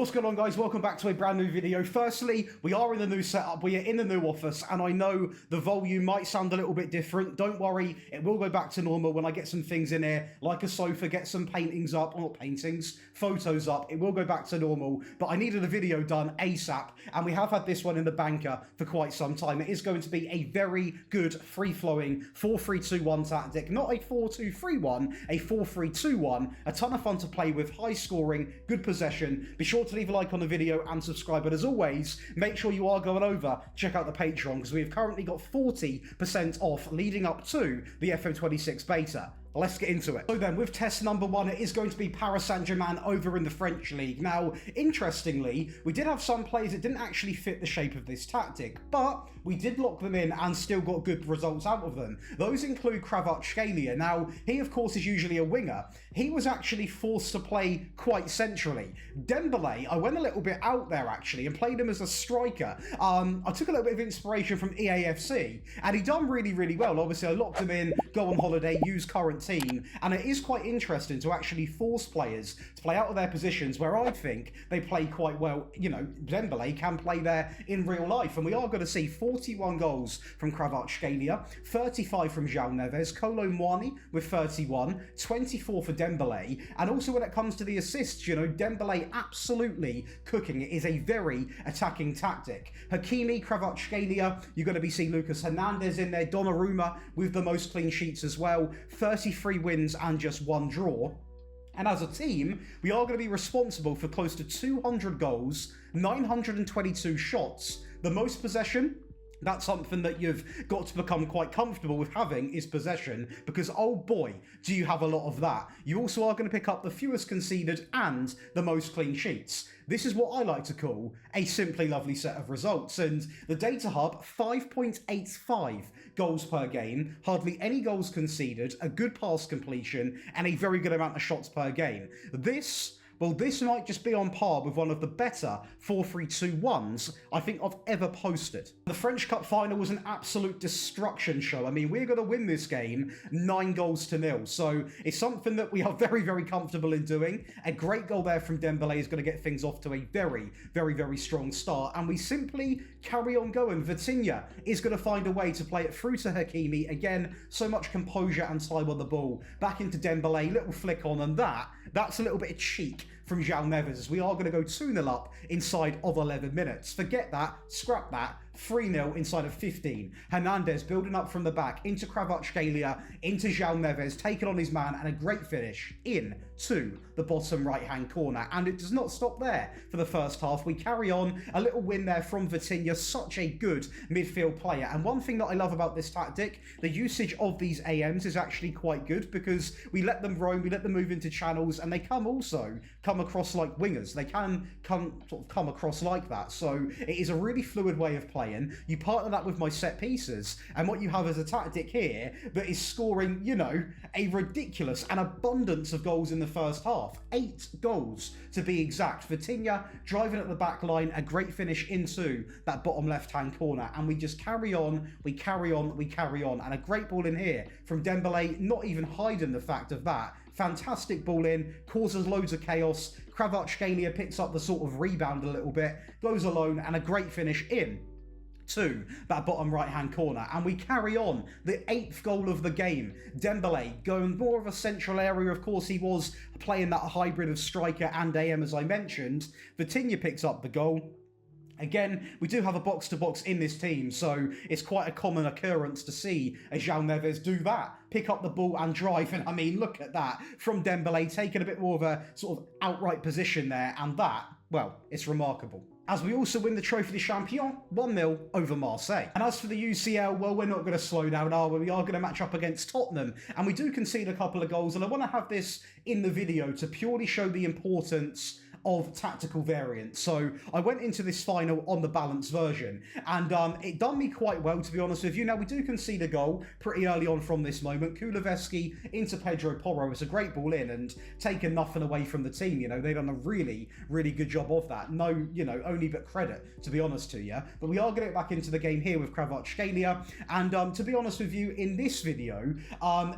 What's going on, guys? Welcome back to a brand new video. Firstly, we are in the new setup, we are in the new office, and I know the volume might sound a little bit different. Don't worry, it will go back to normal when I get some things in here, like a sofa, get some paintings up, or not paintings, photos up. It will go back to normal, but I needed a video done ASAP, and we have had this one in the banker for quite some time. It is going to be a very good, free-flowing 4-3-2-1 tactic, not a 4-2-3-1, a 4-3-2-1, a ton of fun to play with, high scoring, good possession. Be sure to leave a like on the video and subscribe, but as always, make sure you are going over, check out the Patreon, because we have currently got 40% off leading up to the FM26 beta. Let's get into it. So then, with test number one, it is going to be Paris Saint-Germain over in the French League. Now, interestingly, we did have some players that didn't actually fit the shape of this tactic, but we did lock them in and still got good results out of them. Those include JoshDaly. Now, he, of course, is usually a winger. He was actually forced to play quite centrally. Dembele, I went a little bit out there, actually, and played him as a striker. I took a little bit of inspiration from EAFC, and he done really, really well. Obviously, I locked him in, go on holiday, use current team, and it is quite interesting to actually force players to play out of their positions where I think they play quite well. You know, Dembele can play there in real life, and we are going to see 41 goals from JoshDaly, 35 from João Neves, Kolo Muani with 31, 24 for Dembele, and also when it comes to the assists, you know, Dembele absolutely cooking. It is a very attacking tactic. Hakimi, JoshDaly, you're going to be seeing Lucas Hernandez in there, Donnarumma with the most clean sheets as well, 33 wins and just one draw. And as a team, we are going to be responsible for close to 200 goals, 922 shots, the most possession. That's something that you've got to become quite comfortable with having, is possession, because oh boy, do you have a lot of that. You also are going to pick up the fewest conceded and the most clean sheets. This is what I like to call a simply lovely set of results, and the data hub, 5.85 goals per game, hardly any goals conceded, a good pass completion, and a very good amount of shots per game. This might just be on par with one of the better 4-3-2-1s I think I've ever posted. The French Cup final was an absolute destruction show. I mean, we're going to win this game 9-0, so it's something that we are very, very comfortable in doing. A great goal there from Dembele is going to get things off to a very, very, very strong start, and we simply carry on going. Vitinha is going to find a way to play it through to Hakimi. Again, so much composure and time on the ball. Back into Dembele, little flick on, and that's a little bit of cheek from João Neves. We are going to go 2-0 up inside of 11 minutes. Forget that, scrap that. 3-0 inside of 15. Hernandez building up from the back into JoshDaly, into João Neves, taking on his man, and a great finish into the bottom right-hand corner. And it does not stop there for the first half. We carry on. A little win there from Vitinha, such a good midfield player. And one thing that I love about this tactic, the usage of these AMs is actually quite good, because we let them roam, we let them move into channels, and they come across like wingers. They can come across like that. So it is a really fluid way of playing. You partner that with my set pieces, and what you have is a tactic here that is scoring, you know, a ridiculous and abundance of goals in the first half. 8 goals to be exact. Vitinha driving at the back line, a great finish into that bottom left-hand corner, and we just carry on, we carry on, we carry on, and a great ball in here from Dembele, not even hiding the fact of that. Fantastic ball in, causes loads of chaos. JoshDaly picks up the sort of rebound a little bit, goes alone, and a great finish in to that bottom right-hand corner, and we carry on. The 8th goal of the game. Dembele going more of a central area. Of course, he was playing that hybrid of striker and AM, as I mentioned. Vitinha picks up the goal. Again, we do have a box-to-box in this team, so it's quite a common occurrence to see a João Neves do that. Pick up the ball and drive, and I mean, look at that. From Dembele, taking a bit more of a sort of outright position there, and that, well, it's remarkable. As we also win the Trophy des Champions, 1-0 over Marseille. And as for the UCL, well, we're not going to slow down, are we? We are going to match up against Tottenham, and we do concede a couple of goals, and I want to have this in the video to purely show the importance of tactical variants. So I went into this final on the balanced version, and it done me quite well, to be honest with you. Now, we do concede a goal pretty early on from this moment. Kuleveski into Pedro Porro. It's a great ball in and taken nothing away from the team. You know, they've done a really, really good job of that. No, you know, only but credit, to be honest to you. But we are going to get back into the game here with JoshDaly, and to be honest with you, in this video,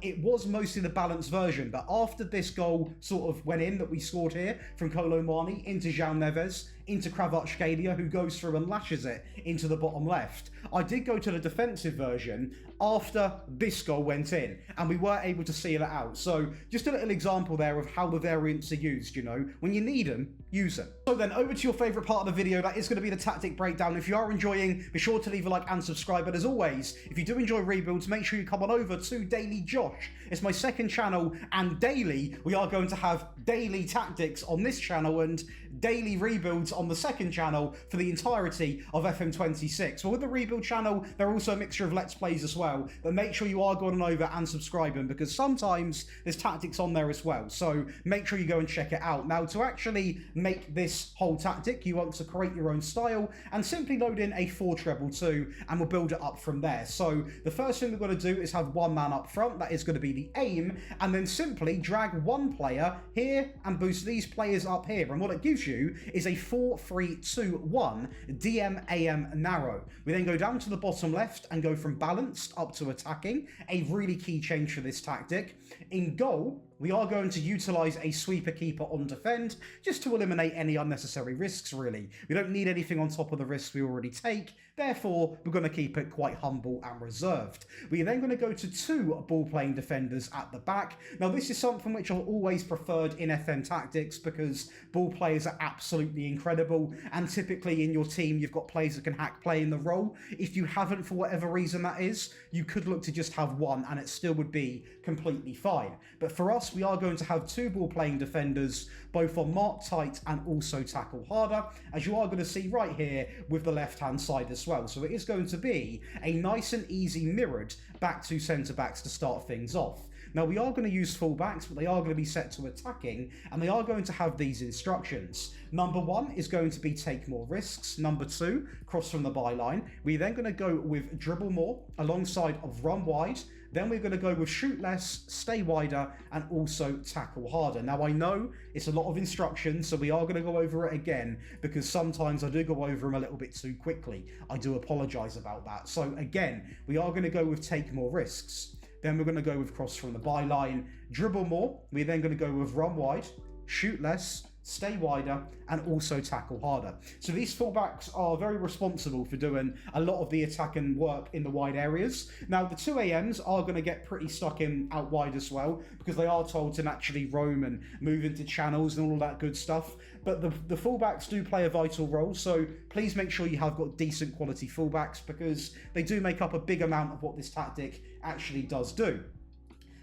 it was mostly the balanced version, but after this goal sort of went in that we scored here from Kolo Muani, Ioane, into João Neves, into Kvaratskhelia, who goes through and lashes it into the bottom left. I did go to the defensive version after this goal went in, and we were able to seal it out. So just a little example there of how the variants are used, you know. When you need them, use them. So then over to your favourite part of the video, that is going to be the tactic breakdown. If you are enjoying, be sure to leave a like and subscribe. But as always, if you do enjoy rebuilds, make sure you come on over to Daily Josh. It's my second channel, and daily we are going to have daily tactics on this channel and daily rebuilds on the second channel for the entirety of FM26. Well, with the rebuild channel, there are also a mixture of Let's Plays as well, but make sure you are going over and subscribing, because sometimes there's tactics on there as well, so make sure you go and check it out. Now, to actually make this whole tactic, you want to create your own style and simply load in a 4-2-2, and we'll build it up from there. So the first thing we've got to do is have one man up front. That is going to be the aim, and then simply drag one player here and boost these players up here, and what it gives you is a 4-3-2-1 DM-AM narrow. We then go down to the bottom left and go from balanced up to attacking, a really key change for this tactic. In goal, we are going to utilise a sweeper keeper on defend, just to eliminate any unnecessary risks, really. We don't need anything on top of the risks we already take, therefore we're going to keep it quite humble and reserved. We are then going to go to 2 ball-playing defenders at the back. Now, this is something which I've always preferred in FM tactics, because ball players are absolutely incredible, and typically in your team you've got players that can hack play in the role. If you haven't, for whatever reason that is, you could look to just have one and it still would be completely fine. But for us, we are going to have 2 ball-playing defenders, both on mark tight and also tackle harder, as you are going to see right here with the left-hand side as well. So it is going to be a nice and easy mirrored back to centre-backs to start things off. Now, we are going to use full-backs, but they are going to be set to attacking, and they are going to have these instructions. Number 1 is going to be take more risks. Number 2, cross from the byline. We're then going to go with dribble more alongside of run wide. Then we're going to go with shoot less, stay wider, and also tackle harder. Now, I know it's a lot of instructions, so we are going to go over it again, because sometimes I do go over them a little bit too quickly. I do apologise about that. So again, we are going to go with take more risks. Then we're going to go with cross from the byline, dribble more. We're then going to go with run wide, shoot less, stay wider, and also tackle harder. So these fullbacks are very responsible for doing a lot of the attacking work in the wide areas. Now, the 2 AMs are going to get pretty stuck in out wide as well, because they are told to naturally roam and move into channels and all that good stuff. But the fullbacks do play a vital role, so please make sure you have got decent quality fullbacks, because they do make up a big amount of what this tactic actually does do.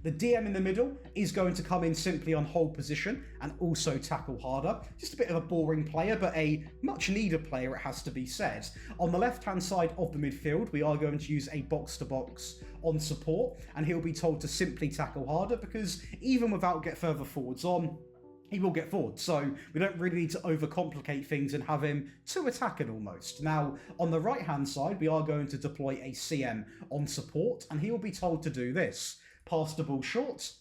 The DM in the middle is going to come in simply on hold position and also tackle harder. Just a bit of a boring player, but a much needed player, it has to be said. On the left-hand side of the midfield, we are going to use a box-to-box on support, and he'll be told to simply tackle harder, because even without get further forwards on, he will get forward, so we don't really need to overcomplicate things and have him too attacking almost. Now, on the right-hand side, we are going to deploy a CM on support, and he will be told to do this. Pass the ball short,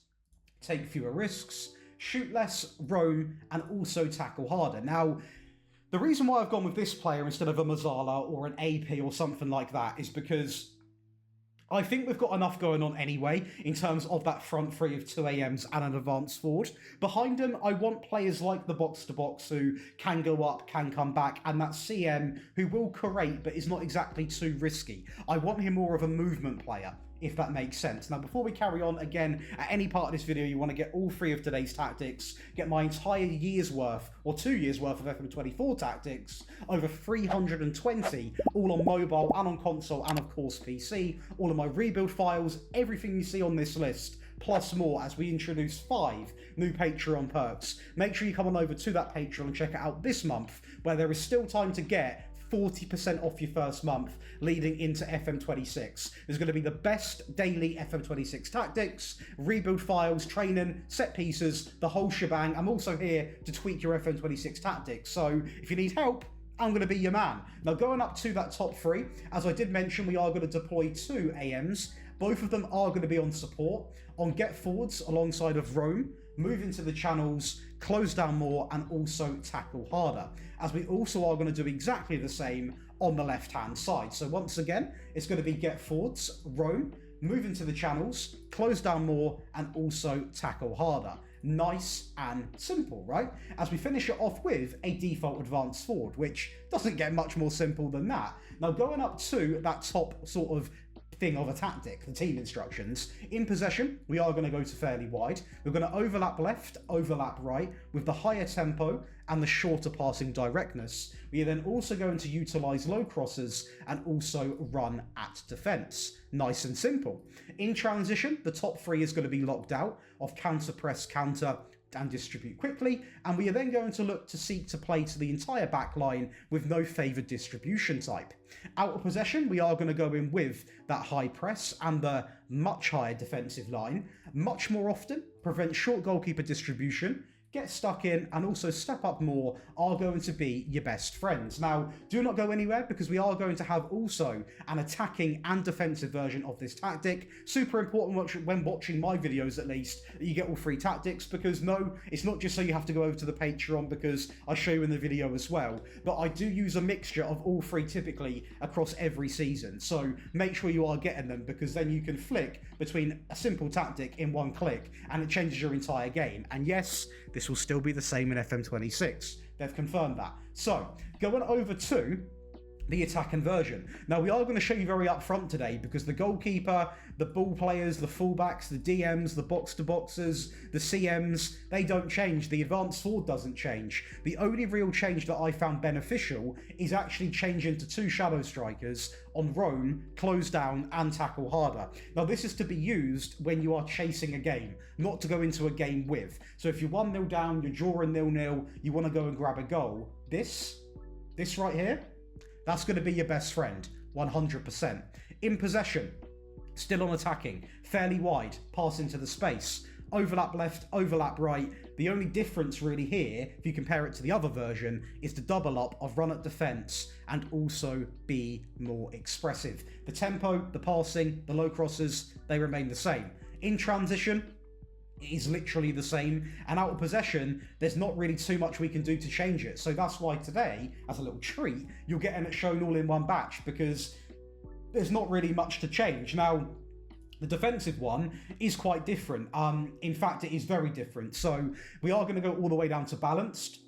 take fewer risks, shoot less, roam, and also tackle harder. Now, the reason why I've gone with this player instead of a Mazzala or an AP or something like that is because I think we've got enough going on anyway in terms of that front three of 2 AMs and an advanced forward. Behind them, I want players like the box-to-box who can go up, can come back, and that CM who will create but is not exactly too risky. I want him more of a movement player, if that makes sense. Now, before we carry on, again, at any part of this video, you want to get all 3 of today's tactics, get my entire year's worth, or 2 years worth of FM24 tactics, over 320, all on mobile and on console, and of course PC, all of my rebuild files, everything you see on this list, plus more as we introduce 5 new Patreon perks. Make sure you come on over to that Patreon and check it out this month, where there is still time to get 40% off your first month leading into FM26. There's going to be the best daily FM26 tactics, rebuild files, training, set pieces, the whole shebang. I'm also here to tweak your FM26 tactics, so if you need help, I'm going to be your man. Now, going up to that top 3, as I did mention, we are going to deploy 2 AMs. Both of them are going to be on support, on get forwards alongside of roam, move into the channels, close down more, and also tackle harder, as we also are going to do exactly the same on the left-hand side. So once again, it's going to be get forwards, roam, move into the channels, close down more, and also tackle harder. Nice and simple, right? As we finish it off with a default advanced forward, which doesn't get much more simple than that. Now, going up to that top sort of thing of a tactic, the team instructions. In possession, we are going to go to fairly wide. We're going to overlap left, overlap right, with the higher tempo and the shorter passing directness. We are then also going to utilise low crosses and also run at defence. Nice and simple. In transition, the top three is going to be locked out of counter press, counter, and distribute quickly, and we are then going to look to seek to play to the entire back line with no favoured distribution type. Out of possession, we are going to go in with that high press and the much higher defensive line. Much more often, prevent short goalkeeper distribution, get stuck in, and also step up more are going to be your best friends. Now, do not go anywhere because we are going to have also an attacking and defensive version of this tactic. Super important when watching my videos, at least, that you get all three tactics, because no, it's not just so you have to go over to the Patreon because I show you in the video as well, but I do use a mixture of all three typically across every season. So make sure you are getting them, because then you can flick between a simple tactic in one click and it changes your entire game. And yes, this will still be the same in FM26. They've confirmed that. So, going over to the attacking version. Now, we are going to show you very upfront today, because the goalkeeper, the ball players, the fullbacks, the DMs, the box-to-boxers, the CMs, they don't change. The advanced forward doesn't change. The only real change that I found beneficial is actually changing to two shadow strikers on roam, close down, and tackle harder. Now, this is to be used when you are chasing a game, not to go into a game with. So if you're 1-0 down, you're drawing 0-0, you want to go and grab a goal, this right here, that's going to be your best friend, 100%. In possession, still on attacking, fairly wide, pass into the space, overlap left, overlap right. The only difference really here, if you compare it to the other version, is the double up of run at defence and also be more expressive. The tempo, the passing, the low crosses, they remain the same. In transition, it is literally the same, and out of possession, there's not really too much we can do to change it. So that's why today, as a little treat, you're getting it shown all in one batch, because there's not really much to change. Now, the defensive one is quite different. In fact, it is very different. So we are going to go all the way down to balanced.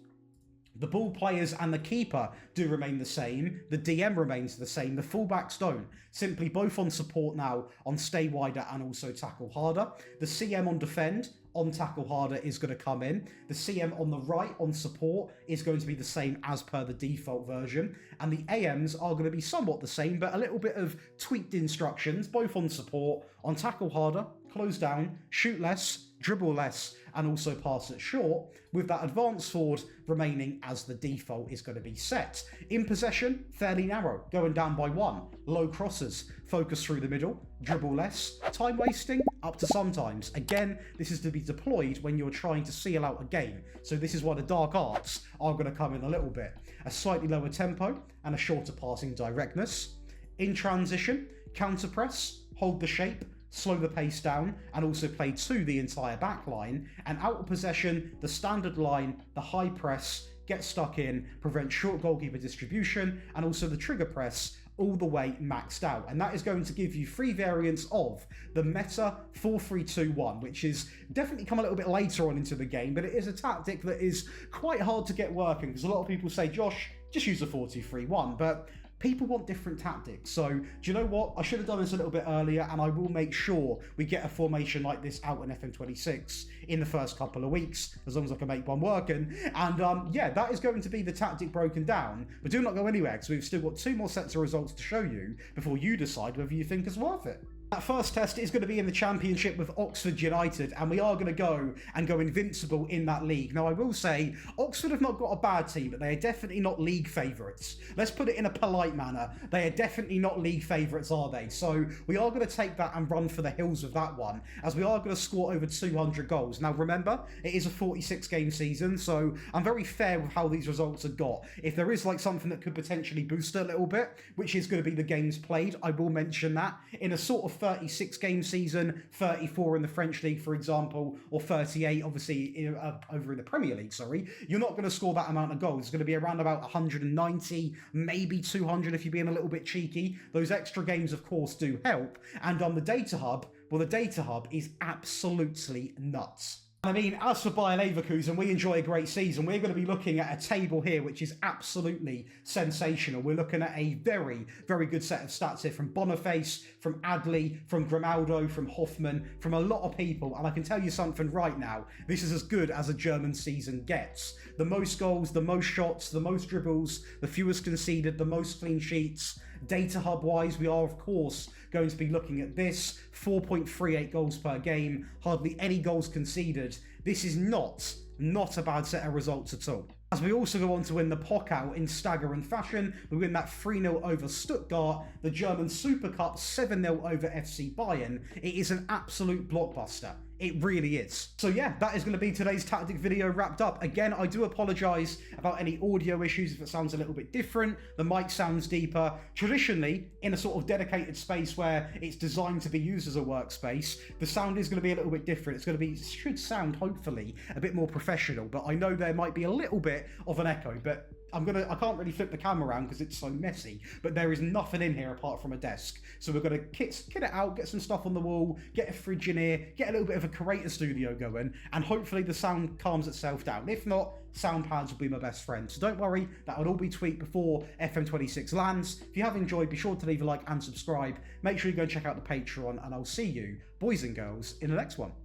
The ball players and the keeper do remain the same. The DM remains the same. The fullbacks don't. Simply both on support now, on stay wider and also tackle harder. The CM on defend, on tackle harder is going to come in. The CM on the right, on support, is going to be the same as per the default version. And the AMs are going to be somewhat the same, but a little bit of tweaked instructions, both on support, on tackle harder, close down, shoot less, dribble less, and also pass it short, with that advanced forward remaining as the default is going to be set. In possession, fairly narrow, going down by 1. Low crosses, focus through the middle, dribble less, time wasting, up to sometimes. Again, this is to be deployed when you're trying to seal out a game, so this is why the dark arts are going to come in a little bit. A slightly lower tempo and a shorter passing directness. In transition, counter press, hold the shape, slow the pace down, and also play to the entire back line. And out of possession, the standard line, the high press, get stuck in, prevent short goalkeeper distribution, and also the trigger press, all the way maxed out. And that is going to give you 3 variants of the meta 4-3-2-1, which is definitely come a little bit later on into the game, but it is a tactic that is quite hard to get working, because a lot of people say, Josh, just use a 4-2-3-1, but people want different tactics. So do you know what? I should have done this a little bit earlier, and I will make sure we get a formation like this out in FM26 in the first couple of weeks, as long as I can make one working. And yeah, that is going to be the tactic broken down. But do not go anywhere, because we've still got 2 more sets of results to show you before you decide whether you think it's worth it. That first test is going to be in the Championship with Oxford United, and we are going to go invincible in that league. Now, I will say, Oxford have not got a bad team, but they are definitely not league favourites. Let's put it in a polite manner. They are definitely not league favourites, are they? So we are going to take that and run for the hills with that one, as we are going to score over 200 goals. Now, remember, it is a 46-game season, so I'm very fair with how these results are got. If there is like something that could potentially boost it a little bit, which is going to be the games played, I will mention that. In a sort of 36-game season, 34 in the French League, for example, or 38, obviously, over in the Premier League, sorry, you're not going to score that amount of goals. It's going to be around about 190, maybe 200 if you're being a little bit cheeky. Those extra games, of course, do help. And on the Data Hub, well, the Data Hub is absolutely nuts. I mean, as for Bayer Leverkusen, we enjoy a great season. We're going to be looking at a table here which is absolutely sensational. We're looking at a very, very good set of stats here from Boniface, from Adley, from Grimaldo, from Hoffman, from a lot of people. And I can tell you something right now, this is as good as a German season gets. The most goals, the most shots, the most dribbles, the fewest conceded, the most clean sheets. Data hub wise, we are of course going to be looking at this. 4.38 goals per game, hardly any goals conceded. This is not a bad set of results at all. As we also go on to win the Pokal in staggering fashion, we win that 3-0 over Stuttgart, the German Super Cup 7-0 over FC Bayern. It is an absolute blockbuster. It really is. So yeah, that is going to be today's tactic video wrapped up. Again, I do apologise about any audio issues if it sounds a little bit different. The mic sounds deeper. Traditionally, in a sort of dedicated space where it's designed to be used as a workspace, the sound is going to be a little bit different. It's going to be, should sound hopefully a bit more professional, but I know there might be a little bit of an echo, but I can't really flip the camera around because it's so messy, but there is nothing in here apart from a desk. So we're going to kit it out, get some stuff on the wall, get a fridge in here, get a little bit of a creator studio going, and hopefully the sound calms itself down. If not, sound pads will be my best friend. So don't worry, that will all be tweaked before FM26 lands. If you have enjoyed, be sure to leave a like and subscribe. Make sure you go and check out the Patreon, and I'll see you, boys and girls, in the next one.